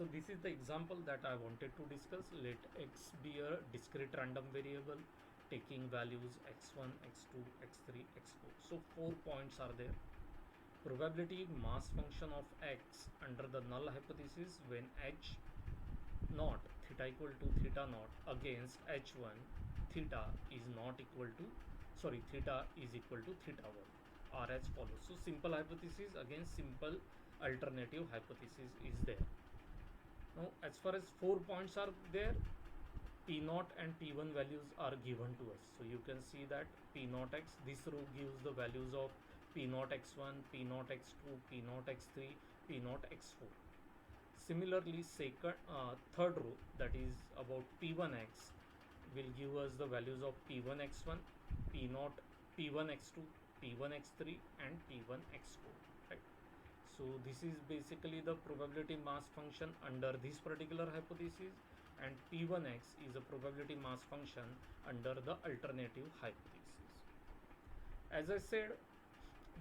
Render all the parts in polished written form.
So this is the example that I wanted to discuss. Let x be a discrete random variable taking values x1, x2, x3, x4. So 4 points are there. Probability mass function of x under the null hypothesis when h naught theta equal to theta naught against h1 theta is not equal to theta is equal to theta 1 are as follows. So simple hypothesis against simple alternative hypothesis is there. Now as far as 4 points are there, p0 and p1 values are given to us. So you can see that p0 x, this row gives the values of p0 x1, p0 x2, p0 x3, p0 x4. Similarly, third row, that is about p1x, will give us the values of p1 x1, p0, p1 x2, p1 x3 and p1 x4, right? So this is basically the probability mass function under this particular hypothesis, and p1x is a probability mass function under the alternative hypothesis. As I said,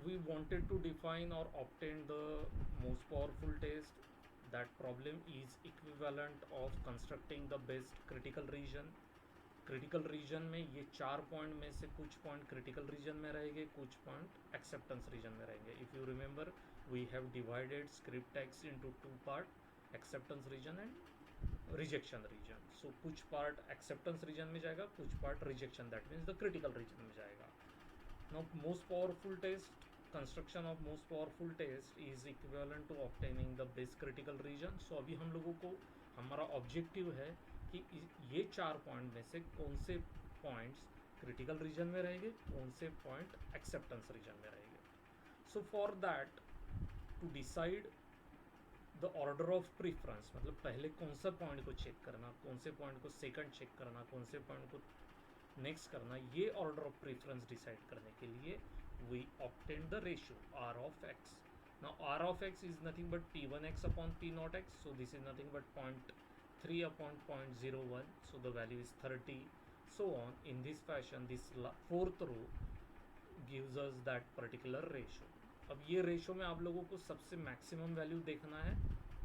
we wanted to define or obtain the most powerful test. That problem is equivalent of constructing the best critical region. Critical region में ये 4 point में से कुछ point critical region में रहेंगे, कुछ point acceptance region में रहेंगे. If you remember, we have divided script X into 2 part, acceptance region and rejection region. So कुछ पार्ट एक्सेप्टेंस रीजन में जाएगा, कुछ part rejection, that means the critical region में जाएगा. Now most powerful test, construction of most powerful test is equivalent to obtaining the best critical region. So अभी हम लोगों को हमारा ऑब्जेक्टिव है कि ये 4 पॉइंट में से कौन से पॉइंट्स क्रिटिकल रीजन में रहेंगे, कौन से पॉइंट एक्सेप्टेंस रीजन में रहेंगे. So for that, to decide the order of preference, मतलब पहले कौन सा पॉइंट को चेक करना, कौन से पॉइंट को सेकंड चेक करना, कौन से पॉइंट को नेक्स्ट करना, ये ऑर्डर ऑफ प्रीफरेंस डिसाइड करने के लिए we obtain the ratio R of X. Now R of X is nothing but p1x upon p0 x. So this is nothing but 0.3 upon 0.01, so the value is 30, so on. In this fashion, this fourth row gives us that particular ratio. अब ये ratio में आप लोगों को सबसे maximum value देखना है,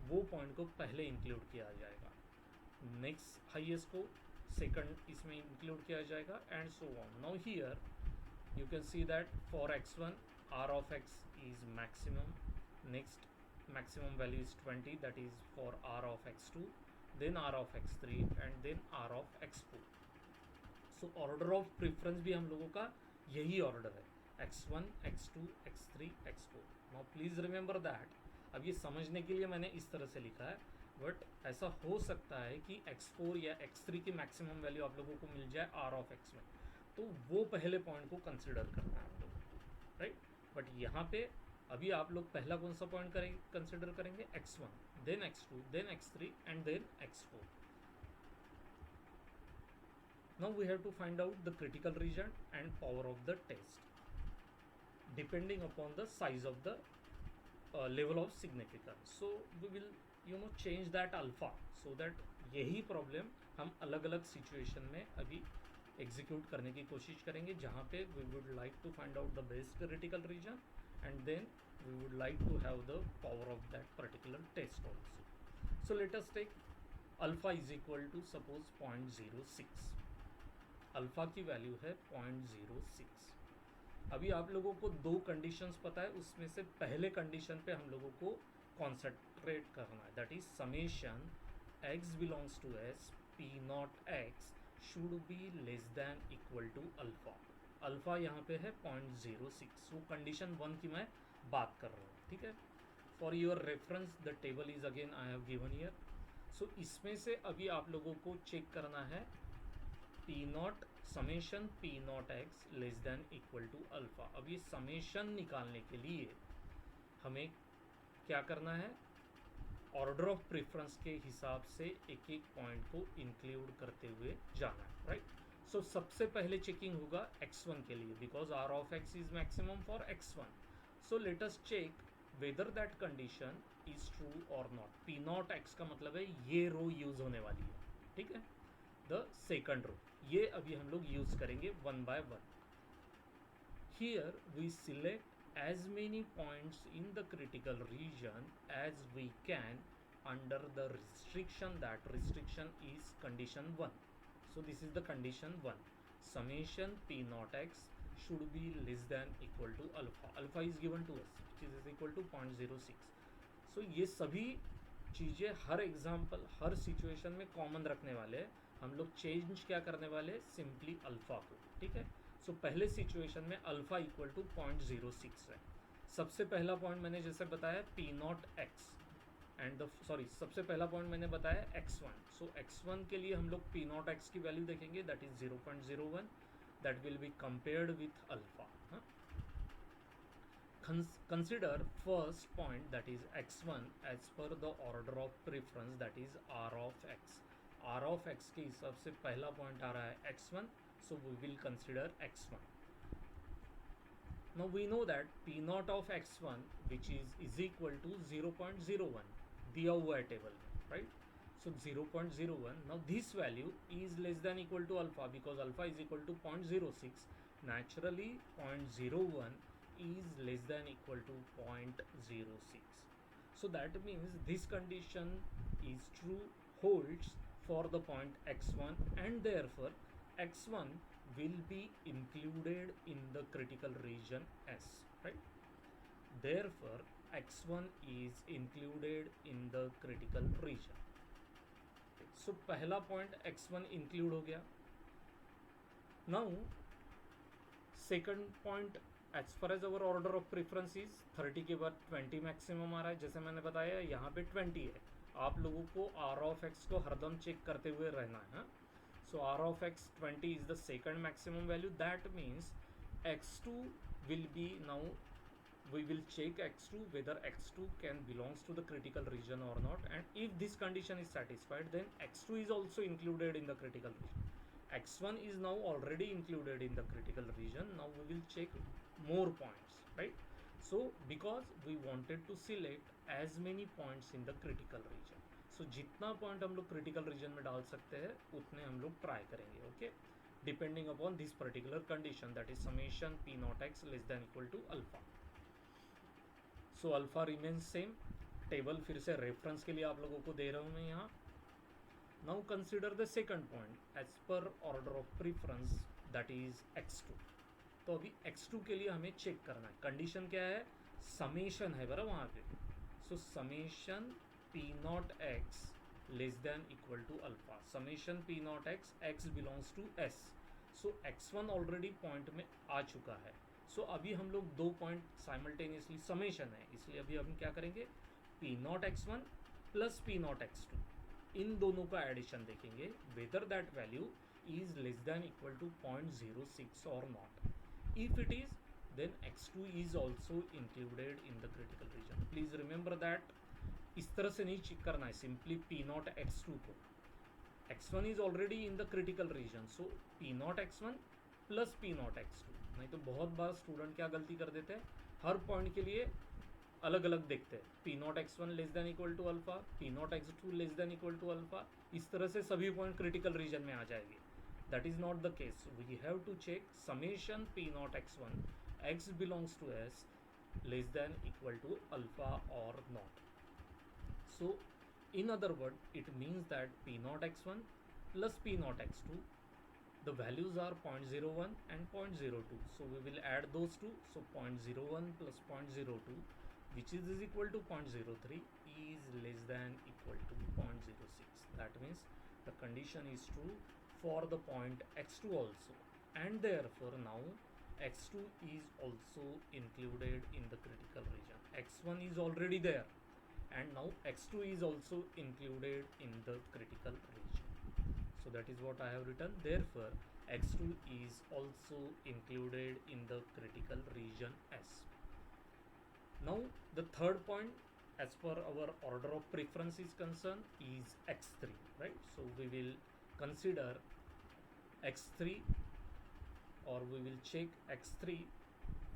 वो पॉइंट को पहले इंक्लूड किया जाएगा, नेक्स्ट हाईएस्ट को सेकंड इसमें इंक्लूड किया जाएगा, and so on. Now here you can see that for x1 r of x is maximum, next maximum value is 20, that is for r of x2, then r of x3 and then r of x4. so order of preference भी हम लोगों का यही order है, x1 x2 x3 x4. now please remember that. अब ये समझने के लिए मैंने इस तरह से लिखा है, बट ऐसा हो सकता है कि x4 या x3 की मैक्सिमम वैल्यू आप लोगों को मिल जाए r of x में, तो वो पहले पॉइंट को कंसिडर करना है आप लोगों को, राइट. बट यहाँ पे अभी आप लोग पहला कौन सा पॉइंट करेंगे, कंसिडर करेंगे x1, then x2, then x3 and then x4. Now we have to find out the critical region and power of the test depending upon the size of the level of significance. So we will change that alpha, so that यही problem हम अलग अलग situation में अभी execute करने की कोशिश करेंगे, जहाँ पे we would like to find out the best critical region and then we would like to have the power of that particular test also. So let us take alpha is equal to suppose 0.06. Alpha की value है 0.06. अभी आप लोगों को दो conditions पता है, उसमें से पहले कंडीशन पे हम लोगों को कॉन्सेंट्रेट करना है, that is summation x belongs to s p0 x should be less than equal to alpha. Alpha यहाँ पे है 0.06. वो कंडीशन 1 की मैं बात कर रहा हूँ, ठीक है. For your reference the table is again I have given here. So इसमें से अभी आप लोगों को चेक करना है p0 summation p0 x less than equal to alpha. अब ये समेशन निकालने के लिए हमें क्या करना है, ऑर्डर ऑफ प्रेफरेंस के हिसाब से एक एक पॉइंट को इंक्लूड करते हुए जाना है, राइट. सो सबसे पहले चेकिंग होगा x1 के लिए, because r of x is maximum for x1. So let us check whether that condition is true और नॉट. p0 x का मतलब है ये रो यूज होने वाली है, ठीक है. द सेकंड रो, ये अभी हम लोग यूज करेंगे one by one. Here we select as many points in the critical region as we can under the restriction, that restriction is condition 1. So this is the condition 1. Summation p naught x should be less than equal to alpha. Alpha is given to us, which is equal to 0.06. So ये सभी चीज़ें हर example, हर situation में common रखने वाले हैं. हम लोग change क्या करने वाले, सिंपली अल्फा को. ठीक है. सो पहले सिचुएशन में अल्फा इक्वल टू 0.06 है. सबसे पहला पॉइंट मैंने जैसे बताया P naught x and the सबसे पहला पॉइंट मैंने बताया x1. सो x1 के लिए हम लोग पी नॉट एक्स की वैल्यू देखेंगे, that is 0.01. That will be compared with alpha. Consider first point, that is x1, as per the order of preference, that is r of x. r of x के हिसाब से पहला point आ रहा है x1, so we will consider x1. Now we know that p naught of x1 which is equal to 0.01 दिया हुआ है table में, right? So 0.01. now this value is less than equal to alpha because alpha is equal to 0.06. naturally 0.01 is less than equal to 0.06. so that means this condition is true, holds for the point x1, and therefore x1 will be included in the critical region S, right? therefore x1 is included in the critical region. so पहला point x1 include हो गया. now second point, as far as our order of preference is 30 के बाद 20 maximum आ रहा है. जैसे मैंने बताया यहाँ पे 20 है. आप लोगों को आर ऑफ एक्स को हरदम चेक करते हुए रहना है. So R of X 20 is the second maximum value. That means x2 will be, now we will check x2 whether x2 can belongs to the critical region or not, and if this condition is satisfied then x2 is also included in the critical region. x1 is now already included in the critical region. now we will check more points, right? so because we wanted to select as many points in the critical region, so जितना point हम लोग critical region में डाल सकते हैं उतने हम लोग try करेंगे. okay, depending upon this particular condition, that is summation p naught x less than equal to alpha. So alpha remains same. Table फिर से रेफरेंस के लिए आप लोगों को दे रहा हूँ मैं यहाँ. Now consider the second point as per order of preference, that is x2. तो अभी x2 के लिए हमें चेक करना है. कंडीशन क्या है, समेशन है बरा वहाँ पे. So summation P naught x less than equal to alpha. Summation P naught x, x belongs to s. So x1 already point में आ चुका है. सो अभी हम लोग दो पॉइंट साइमल्टेनियसली समेशन है, इसलिए अभी हम क्या करेंगे, p not x1 plus P not x2, इन दोनों का एडिशन देखेंगे whether that value is less than equal to 0.06 और not. If it is then x2 is also included in the critical region. Please remember that इस तरह से नहीं check करना है सिंपली पी नॉट x2 को. x1 is already in the critical region, so P not x1 plus P not x2. नहीं तो बहुत बार स्टूडेंट क्या गलती कर देते हैं, हर पॉइंट के लिए अलग अलग देखते हैं. P not x1 less than equal to alpha, p not x2 less than equal to alpha, इस तरह से सभी पॉइंट क्रिटिकल रीजन में आ जाएंगे. That is not the case. We have to check summation P not x1 x belongs to s less than equal to alpha और not. So in other word it means that P not x1 plus P not x2, the values are 0.01 and 0.02, so we will add those two. so 0.01 plus 0.02 which is equal to 0.03 is less than equal to 0.06. that means the condition is true for the point x2 also, and therefore now x2 is also included in the critical region. x1 is already there and now x2 is also included in the critical region. So that is what I have written. Therefore x2 is also included in the critical region S. Now the third point as per our order of preference is concerned is x3, right? So we will consider x3 or we will check x3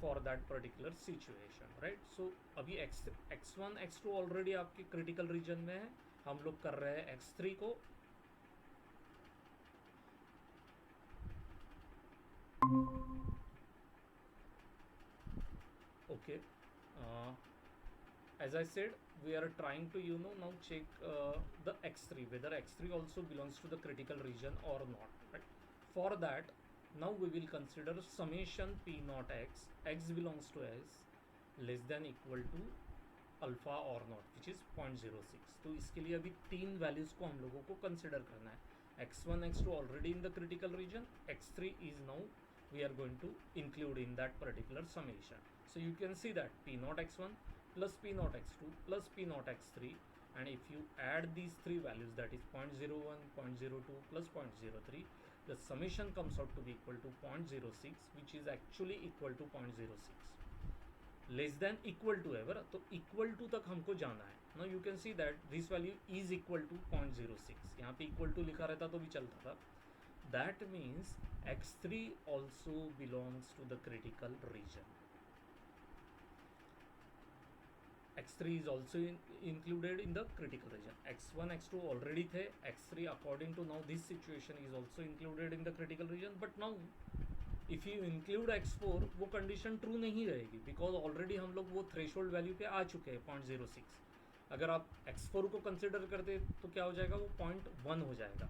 for that particular situation, right? So अभी x1 x2 already आपके critical region में है, हम लोग कर रहे हैं x3 को. Okay, as I said, we are trying to now check the x3, whether x3 also belongs to the critical region or not, right? For that, now we will consider summation p naught x belongs to s less than equal to alpha और not which is 0.06. तो इसके लिए अभी तीन values को हम लोगों को कंसिडर करना है. x1 x2 already in the critical region, x3 is now we are going to include in that particular summation. So you can see that p naught x1 plus p naught x2 plus p naught x3, and if you add these three values, that is 0.01, 0.02 plus 0.03, the summation comes out to be equal to 0.06, which is actually equal to 0.06. Less than equal to है बरा, तो equal to तक हमको जाना है. Now you can see that this value is equal to 0.06. यहाँ पे equal to लिखा रहता तो भी चलता था. That means x3 also belongs to the critical region. x3 is also included in the critical region. x1 x2 already थे, x3 according to now this situation is also included in the critical region. But now if you include x4, वो condition true नहीं रहेगी, because already हम लोग वो threshold value पे आ चुके हैं 0.06. अगर आप x4 को कंसिडर करते तो क्या हो जाएगा, वो 0.1 हो जाएगा.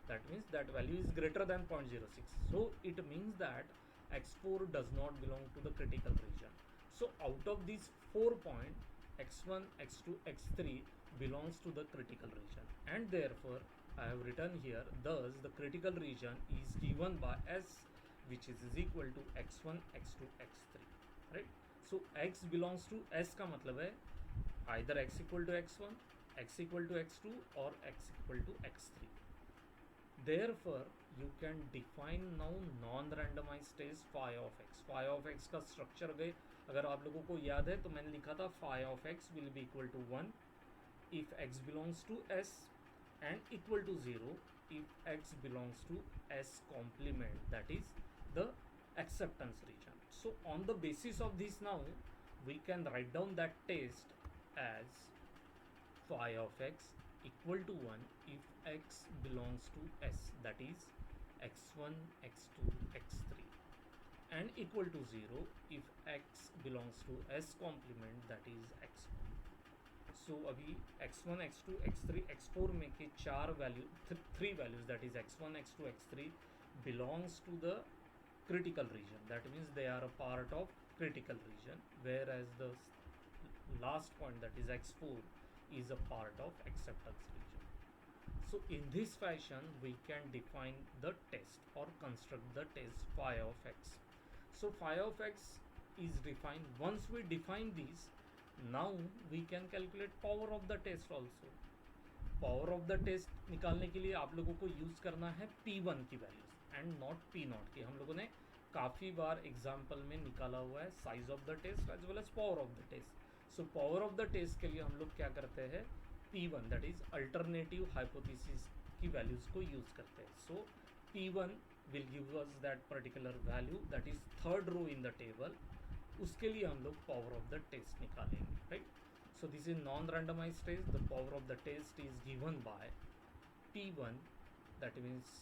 That means that value is greater than 0.06. So it means that x4 does not belong to the critical region. So out of this 4 point, x1 x2 x3 belongs to the critical region, and therefore I have written here, thus the critical region is given by S, which is equal to x1 x2 x3, right? So x belongs to S का मतलब है either x equal to x1, x equal to x2 or x equal to x3. Therefore you can define now non-randomized test phi of x. Phi of x का structure गए अगर आप लोगों को याद है तो मैंने लिखा था phi of x will be equal to 1 if x belongs to S and equal to 0 if x belongs to S complement, that is the acceptance region. So on the basis of this, now we can write down that test as phi of x equal to 1 if x belongs to S, that is x1 x2 x3, and equal to 0 if x belongs to S complement, that is x1. So अभी x1 x2 x3 x4 में के चार value, three values, that is x1 x2 x3 belongs to the critical region. That means they are a part of critical region, whereas the last point, that is x4, is a part of acceptance region. So in this fashion we can define the test or construct the test phi of x. So phi of x is defined. Once we define this, now we can calculate power of the test also. Power of the test निकालने के लिए आप लोगों को use करना है P1 की values and not P0 की. हम लोगों ने काफ़ी बार एग्जाम्पल में निकाला हुआ है size of the test as well as power of the test. So power of the test के लिए हम लोग क्या करते हैं, P1 that is alternative hypothesis की वैल्यूज़ को यूज़ करते हैं. So P1 will give us that particular value, that is third row in the table. उसके लिए हम लोग पावर ऑफ द टेस्ट निकालेंगे, right? So this is non-randomized test. The power of the test is given by P1, that means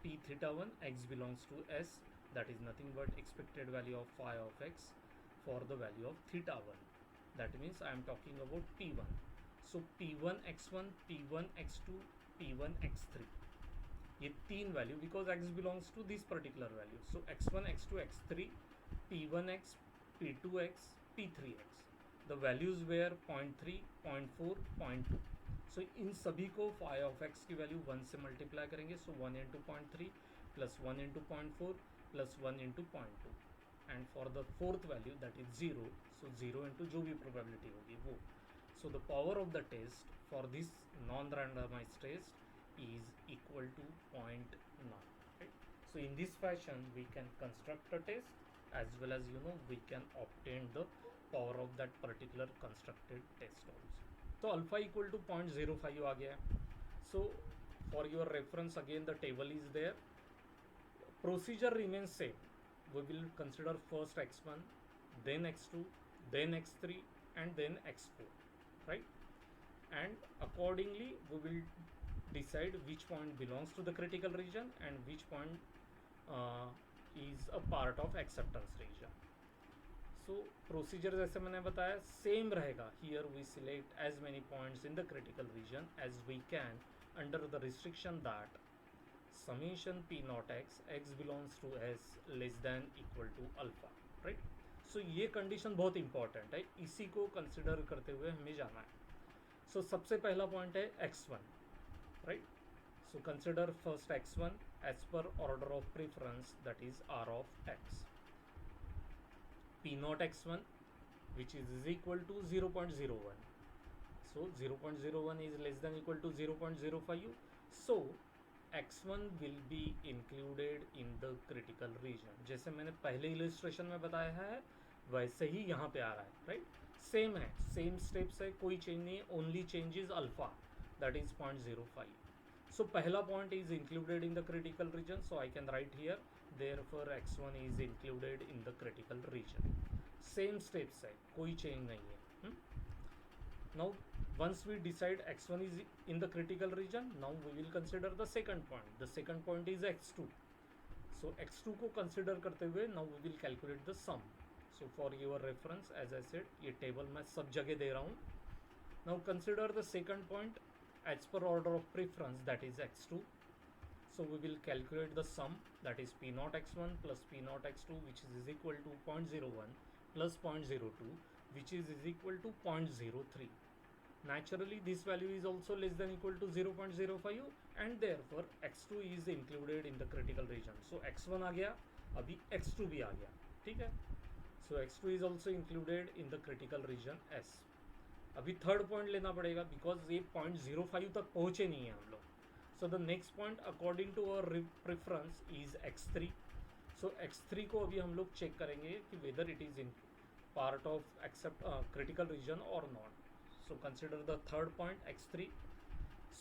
P theta 1, x belongs to S, that is nothing but expected value of phi of x for the value of theta 1. That means I am talking about P1. So P1 x1, P1 x2, P1 x3. ये तीन value, because x belongs to this particular value. So x1, x2, x3, P1x, P2x, P3x. The values were 0.3, 0.4, 0.2. So इन सभी को phi of x की value 1 से multiply करेंगे. So 1 into 0.3 plus 1 into 0.4 plus 1 into 0.2. And for the fourth value, that is 0, so 0 into जो भी probability होगी वो. So the power of the test for this non-randomized test is equal to 0.9. Right? So in this fashion we can construct a test as well as we can obtain the power of that particular constructed test also. तो alpha equal to 0.05 आ गया है. So for your reference again the table is there. Procedure remains same. we will consider first x1, then x2, then x3 and then x4, right? And accordingly we will decide which point belongs to the critical region and which point is a part of acceptance region. So procedure जैसे मैंने बताया same रहेगा. Here we select as many points in the critical region as we can under the restriction that summation p naught x belongs to s less than equal to alpha, right? सो ये condition बहुत important है, इसी को consider करते हुए हमें जाना है. सो सबसे पहला पॉइंट है x1, right? So consider first x1 as per order of preference that is r of x. p naught x1 which is equal to 0.01. So 0.01 is less than equal to 0.05. So x1 will be included in the critical region. जैसे मैंने पहले illustration में बताया है वैसे ही यहाँ पे आ रहा है, राइट? सेम है, सेम स्टेप्स है, कोई चेंज नहीं है, only change is alpha that is 0.05. सो पहला point is included in the critical region, so I can write here therefore x1 is included in the critical reason. Same steps है, कोई change नहीं है. Now once we decide x1 is in the critical region, now we will consider the second point. The second point is x2. So x2 को consider करते हुए now we will calculate the sum. So for your reference, as I said, ये table मैं सब जगह दे रहा हूँ. Now consider the second point as per order of preference, that is x2. So we will calculate the sum, that is p naught x1 plus p naught x2, which is equal to 0.01 plus 0.02, which is equal to 0.03. Naturally this value is also less than equal to 0.05 and therefore x2 is included in the critical region. So x1 आ गया, अभी x2 भी आ गया, ठीक है? So x2 is also included in the critical region S. अभी third point लेना पड़ेगा because ये 0.05 तक पहुँचे नहीं है हम लोग. So the next point according to our preference is x3. So x3 को अभी हम लोग चेक करेंगे कि whether it is in part of accept critical region और not. So consider the third point x3.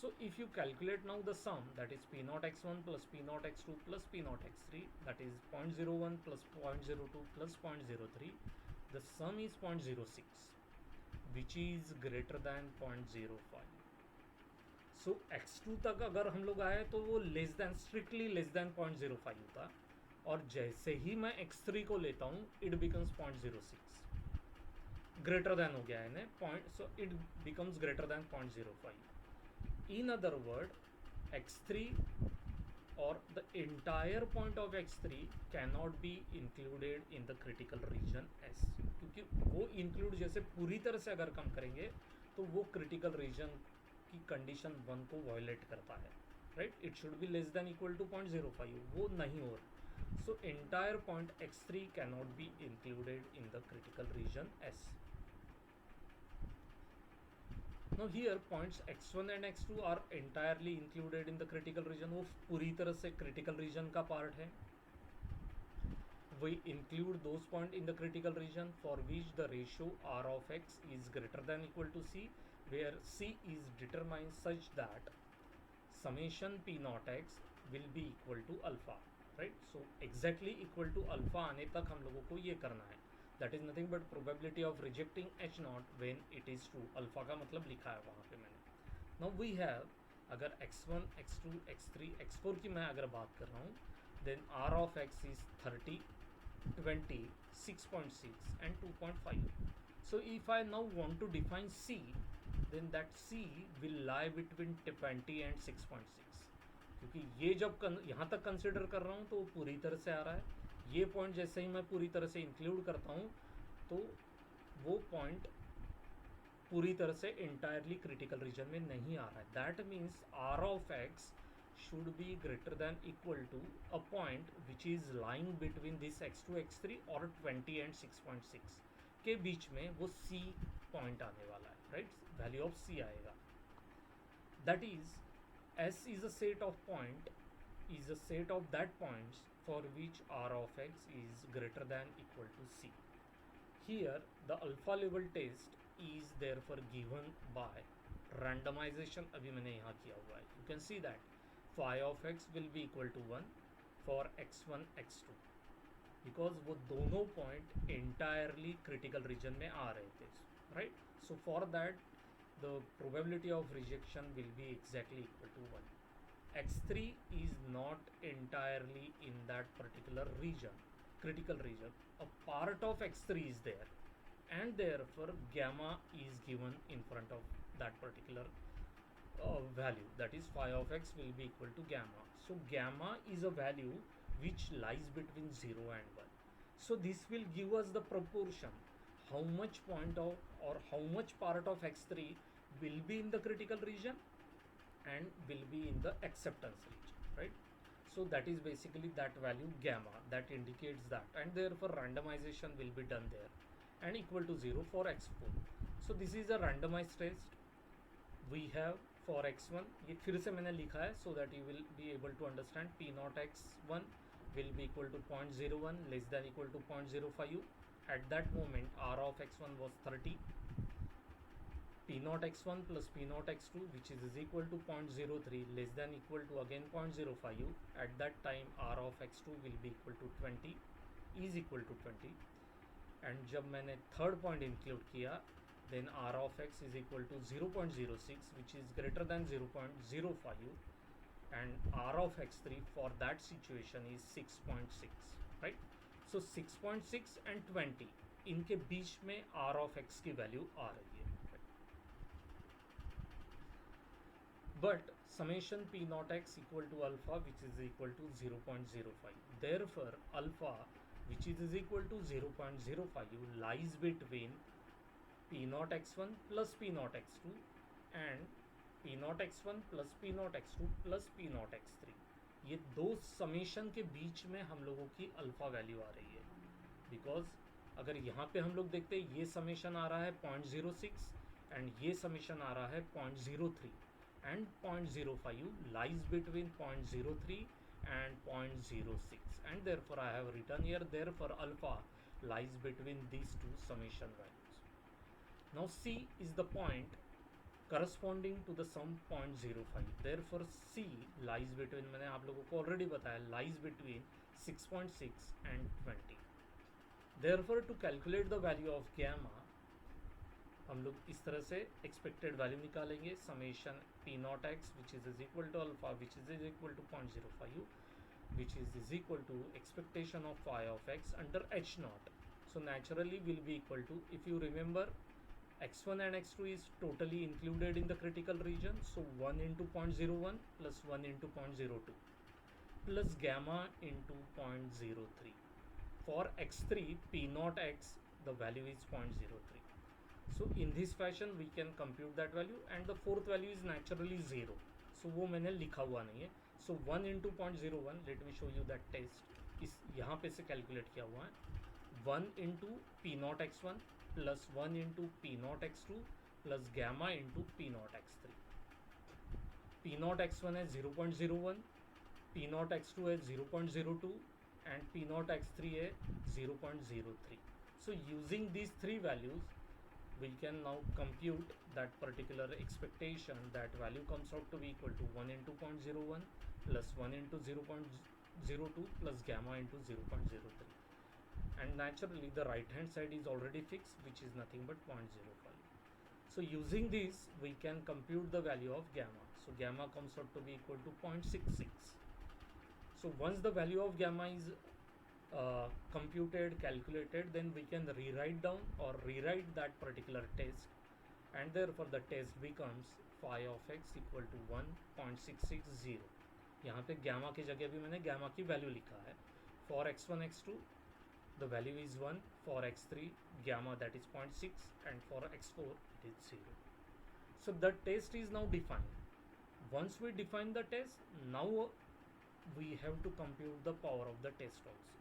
So if you calculate now the sum, that is p naught x1 plus p naught x2 plus p naught x3, that is 0.01 plus 0.02 plus 0.03, the sum is 0.06, which is greater than 0.05. So x2 तक अगर हम लोग आए तो वो less than, strictly less than 0.05 होता, और जैसे ही मैं x3 को लेता हूँ इट बिकम्स 0.06. ग्रेटर देन हो गया है point, so it becomes greater than 0.05. In other word x3 और the entire point of x3 can not be included in the critical reason S, क्योंकि वो इंक्लूड जैसे पूरी तरह से अगर कम करेंगे तो वो क्रिटिकल रीजन की कंडीशन 1 को वायलेट करता है, right? It should be less than equal to 0.05, वो नहीं हो रहा. So entire point x3 cannot be included in the critical region S. Now here points x1 and x2 are entirely included in the critical region. वो पूरी तरह से critical region का part है. We include those points in the critical region for which the ratio r of x is greater than equal to c, where c is determined such that summation p naught x will be equal to alpha. Right? So exactly equal to alpha आने तक हम लोगों को ये करना है. That is nothing but probability of rejecting h naught when it is true. Alpha का मतलब लिखा है वहाँ पे मैंने. नाउ वी हैव, अगर x1 x2 x3 x4 की मैं अगर बात कर रहा हूँ, then r of x is 30 20 6.6 and 2.5. so if I now want to define c, then that c will lie between 20 and 6.6, क्योंकि ये जब यहाँ तक कंसिडर कर रहा हूँ तो पूरी तरह से आ रहा है. ये पॉइंट जैसे ही मैं पूरी तरह से इंक्लूड करता हूँ तो वो पॉइंट पूरी तरह से इंटायरली क्रिटिकल रीजन में नहीं आ रहा है. That means r of x should be greater than equal to a point which is lying between this x2 x3 और 20 and 6.6 के बीच में वो c पॉइंट आने वाला है, राइट? वैल्यू ऑफ c आएगा. That is S is a set of that points for which r of x is greater than equal to c. Here the alpha level test is therefore given by randomization. अभी मैंने यहाँ किया हुआ है. You can see that phi of x will be equal to 1 for x1 x2, because वो दोनों point entirely critical region में आ रहे थे, right? So for that the probability of rejection will be exactly equal to 1. x3 is not entirely in that particular region, critical region, a part of x3 is there, and therefore gamma is given in front of that particular value, that is phi of x will be equal to gamma. So gamma is a value which lies between 0 and 1. So this will give us the proportion, how much point of or how much part of x3 will be in the critical region and will be in the acceptance region, right? So that is basically that value gamma that indicates that, and therefore randomization will be done there and equal to 0 for x4. So this is a randomized test we have for x1. ये फिर से मैंने लिखा है so that you will be able to understand. P naught x1 will be equal to 0.01 less than equal to 0.05. At that moment r of x1 was 30. P naught x1 plus P naught x2 which is equal to 0.03 less than equal to again 0.05. At that time r of x2 will be equal to 20 is equal to 20. And जब मैंने third point include किया, then r of x is equal to 0.06 which is greater than 0.05, and r of x3 for that situation is 6.6, right? So 6.6 and 20 इनके बीच में r of x की value आ रही है, but summation p naught x equal to alpha which is equal to 0.05. Therefore alpha which is equal to 0.05 lies between P naught x1 plus P naught x2 and P naught x1 plus P naught x2 plus P naught x3. ये दो summation के बीच में हम लोगों की alpha value आ रही है, because अगर यहाँ पे हम लोग देखते हैं ये समेशन आ रहा है 0.06 एंड ये समेशन आ रहा है 0.03 and 0.05 lies between 0.03 and 0.06, and therefore I have written here therefore alpha lies between these two summation values. Now C is the point corresponding to the sum 0.05. Therefore C lies between, मैंने आप लोगों को already बताया, lies between 6.6 and 20. Therefore to calculate the value of gamma हम लोग इस तरह से expected value निकालेंगे, summation P naught x which is equal to alpha which is equal to 0.05 which is equal to expectation of phi of x under h naught. So naturally will be equal to, if you remember, x1 and x2 is totally included in the critical region, so 1 into 0.01 plus 1 into 0.02 plus gamma into 0.03. For x3 p naught x the value is 0.03. So in this fashion we can compute that value, and the fourth value is naturally 0, so वो मैंने लिखा हुआ नहीं है. So 1 into 0.01, let me show you that test. इस यहाँ पे से कैलकुलेट किया हुआ है. 1 into p naught x1 plus 1 into P naught x2 plus gamma into P naught x3. P naught x1 है 0.01, P naught x2 है 0.02 and P naught x3 है 0.03. So using these three values we can now compute that particular expectation. That value comes out to be equal to 1 into 0.01 plus 1 into 0.02 plus gamma into 0.03. And naturally the right hand side is already fixed which is nothing but 0.05. So using this we can compute the value of gamma. So gamma comes out to be equal to 0.66. So once the value of gamma is computed, calculated, then we can rewrite down or rewrite that particular test, and therefore the test becomes phi of x equal to 1.660. यहाँ पे gamma की जगह भी मैंने gamma की value लिखा है. For x1 x2 the value is 1, for x3 gamma that is 0.6, and for x4 it is 0. So the test is now defined. Once we define the test, now we have to compute the power of the test also.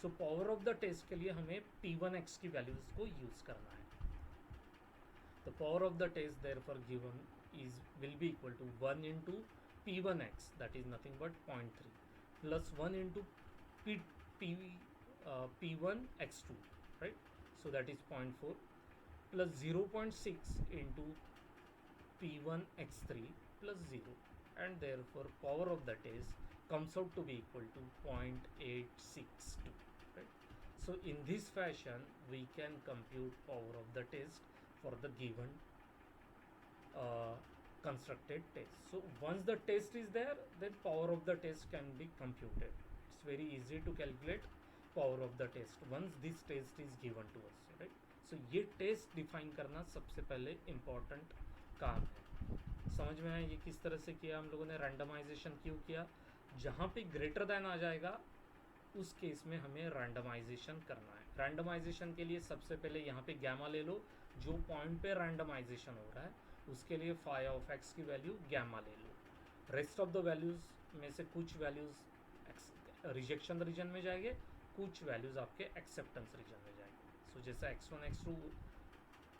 So power of the test के लिए हमें p1x की values को use करना है. The power of the test therefore given is will be equal to 1 into p1x, that is nothing but 0.3, plus 1 into p1 x2, right? So that is 0.4 plus 0.6 into p1 x3 plus 0, and therefore power of the test comes out to be equal to 0.862, right? So in this fashion we can compute power of the test for the given constructed test. So once the test is there, then power of the test can be computed. It's very easy to calculate. power of the test once this test is given to us, right? So ये test define करना सबसे पहले important काम है। समझ में आया ये किस तरह से किया हम लोगों ने? रैंडमाइजेशन क्यों किया? जहाँ पे ग्रेटर देन आ जाएगा उस केस में हमें रैंडमाइजेशन करना है। रैंडमाइजेशन के लिए सबसे पहले यहाँ पे गैमा ले लो, जो पॉइंट पे रैंडमाइजेशन हो रहा है उसके लिए फाई ऑफ एक्स की वैल्यू गैमा ले लो। रेस्ट ऑफ द वैल्यूज़ में से कुछ वैल्यूज़ रिजेक्शन रीजन में जाएंगे, कुछ वैल्यूज़ आपके एक्सेप्टेंस रीजन में जाएंगे। सो जैसे x1 x2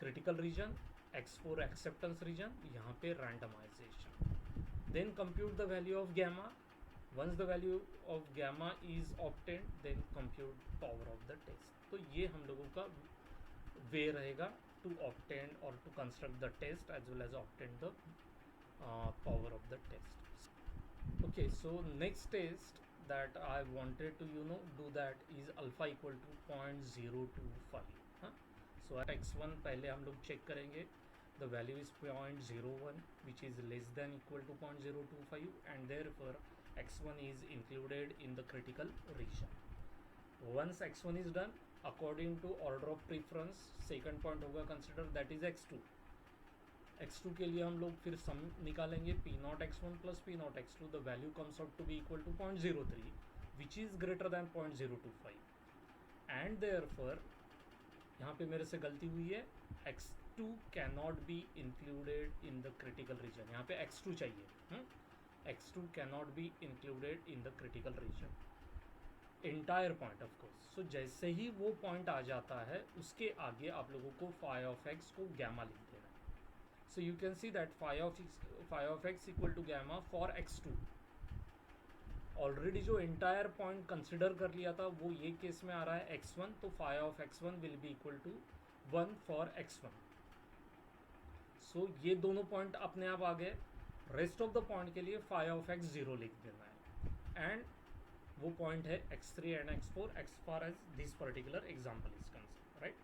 critical reason, x4 acceptance region, यहाँ पे randomization. Then compute the value of gamma. once the value of gamma is obtained then compute power of the test। तो ये हम लोगों का वे रहेगा to obtain or to construct the test as well as obtain the power of the test। okay, so next test that I wanted to do that is alpha equal to 0.025। हाँ, so at x1 पहले हम लोग check करेंगे the value is 0.01 which is less than equal to 0.025 and therefore x1 is included in the critical region। once x1 is done, according to order of preference second point होगा consider that is x2। x2 के लिए हम लोग फिर सम निकालेंगे p naught x1 plus p not x2, the value comes out to be equal to 0.03 which is greater than 0.025 and therefore यहाँ पे मेरे से गलती हुई है, x2 cannot be included in the critical region। यहाँ पे x2 चाहिए, x2 cannot be included in the critical region entire point of course। so जैसे ही वो पॉइंट आ जाता है उसके आगे आप लोगों को phi of x को gamma लिख देना है। so you can see that phi of x equal to gamma for x2। Already जो एंटायर पॉइंट कंसिडर कर लिया था वो ये केस में आ रहा है x1, तो phi of x1 will be equal to 1 for x1। So ये दोनों पॉइंट अपने आप आ गए। रेस्ट ऑफ द पॉइंट के लिए phi of x 0 लिख देना है एंड वो पॉइंट है x3 and x4 as far as this particular example is concern, right.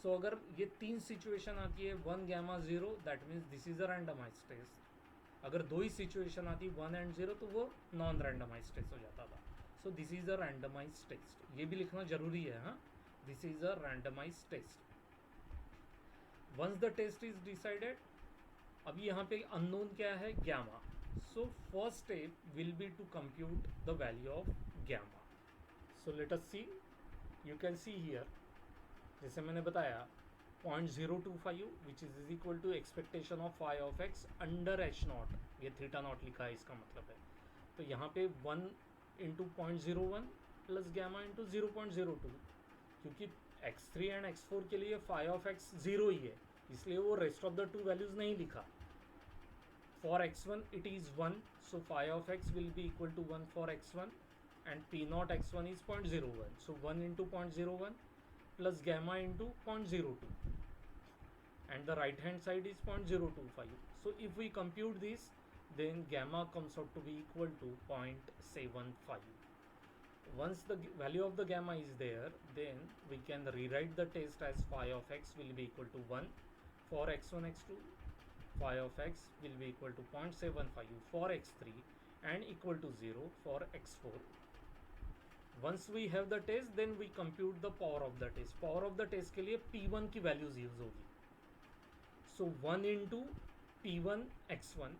So अगर ये तीन सिचुएशन आती है 1 gamma 0 that means this is a randomise test. अगर दो ही सिचुएशन आती 1 and 0 तो वो नॉन रैंडमाइज टेस्ट हो जाता था। So this is a randomise test, ये भी लिखना जरूरी है। हाँ, this is a randomise test. Once the test is decided, अभी यहाँ पे अननोन क्या है? Gamma. So first step will be to compute the value of gamma. So let us see, you can see here जैसे मैंने बताया 0.025 which is equal to expectation of phi of x under h naught, ये theta naught लिखा है इसका मतलब है। तो यहाँ पे 1 इंटू 0.01 प्लस गैमा इंटू 0.02, क्योंकि x3 एंड x4 के लिए phi ऑफ x 0 ही है इसलिए वो rest of the two values नहीं लिखा। For x1 it is 1, so phi of x will be equal to 1 for x1 and p naught x1 is 0.01, सो 1 into 0.01 plus gamma into 0.02 and the right hand side is 0.025। so if we compute this then gamma comes out to be equal to 0.75। once the value of the gamma is there then we can rewrite the test as phi of x will be equal to 1 for x1 x2, phi of x will be equal to 0.75 for x3 and equal to 0 for x4। once we have the test then we compute the power of the test। power of the test के लिए p1 की values use होगी। so 1 into p1 x1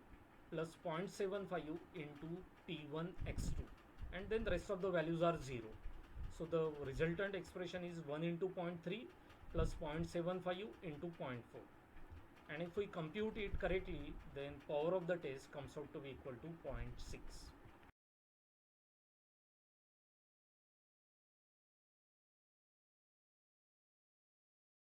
plus 0.75 into p1 x2 and then the rest of the values are 0। so the resultant expression is 1 into 0.3 plus 0.75 into 0.4 and if we compute it correctly then power of the test comes out to be equal to 0.6।